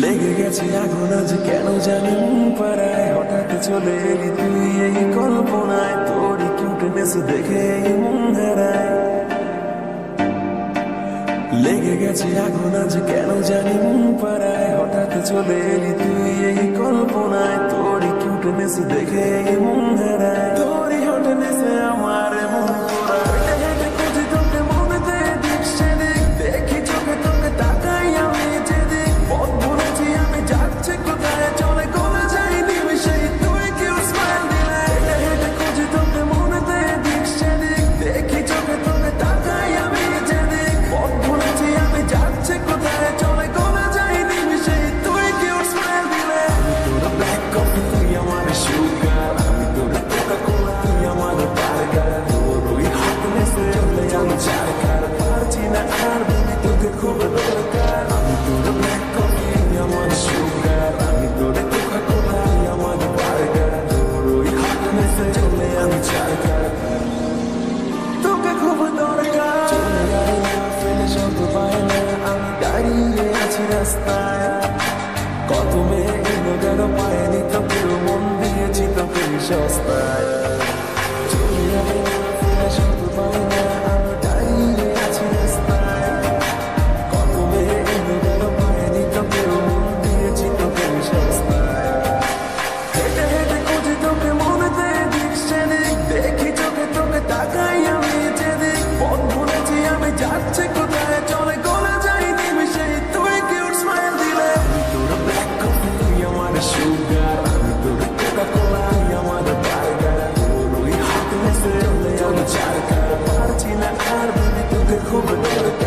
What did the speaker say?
লেগে গেছে আগুন আজ কেন জানি মন পাড়ায়, হঠাৎ চলে এলি তুই এই কল্পনায়, তোর কিউটনেস দেখে এই মন হারায়। লেগে গেছে আগুন আজ কেন জানি মন পাড়ায়, হঠাৎ চলে এলি তুই এই কল্পনায়, তোর কিউটনেস দেখে এই মন হারায়। তোরই হটনেসে আমার মন পোড়ায়, হেঁটে খুঁজি তোকে মনেতে দিক সেদিক, দেখি চোখে তোকে তাকাই আমি যেদিক, পথ ভুলেছি আমি যাচ্ছি কোথায়, চলে গলে যাই নিমিশেই তুই কেউ স্মাইল দিলে। হেঁটে খুঁজি তোকে মনেতে দিক সেদিক, দেখি চোখে তোকে তাকাই আমি যেদিক, পথ ভুলেছি আমি যাচ্ছি কোথায়, চলে গলে যাই নিমিশেই তুই কেউ স্মাইল দিলে। আমি তোর ব্ল্যাক কফি তুই আমার সুগার, আমি তোর কোকা কোলা তুই আমার বার্গার, তোর ওই হটনেসে চলে আমি চারকার, পারছি না আর বেবি তোকে খুব দরকার। আমি তোর ব্ল্যাক কফি আমার সুগার, আমি তোর কোকা কোলা তুই আমার বার্গার, তোর ওই হটনেসে চলে আমি চারকার, তোকে খুব দরকার। চলে যাই না ফেলে শব্দ পাই না, আমি দাঁড়িয়ে আছি রাস্তায়, কত মেয়ে এলো গেল পায়নি তো কেউ, মন দিয়েছি তোকে সস্তায়। চলে যাই না ফেলে শব্দ পাই না, আমি দাঁড়িয়ে আছি রাস্তায়, কত মেয়ে এলো গেল পায়নি তো কেউ, মন দিয়েছি তোকে সস্তায়। হেঁটে হেঁটে খুঁজি তোকে মনেতে দিক সেদিক, দেখি চোখে তোকে তাকাই আমি যেদিক, পথ ভুলেছি আমি যাচ্ছি কোথায়, চলে গলে যাই নিমিশেই তুই কিউট স্মাইল দিলে। আমি তোর ব্ল্যাক কফি তুই আমার সুগার, আমি তোর কোকা কোলা তুই আমার বার্গার, তোর ওই হটনেসে চলে আমি চারকার, পারছি না আর বেবি তোকে খুব দরকার।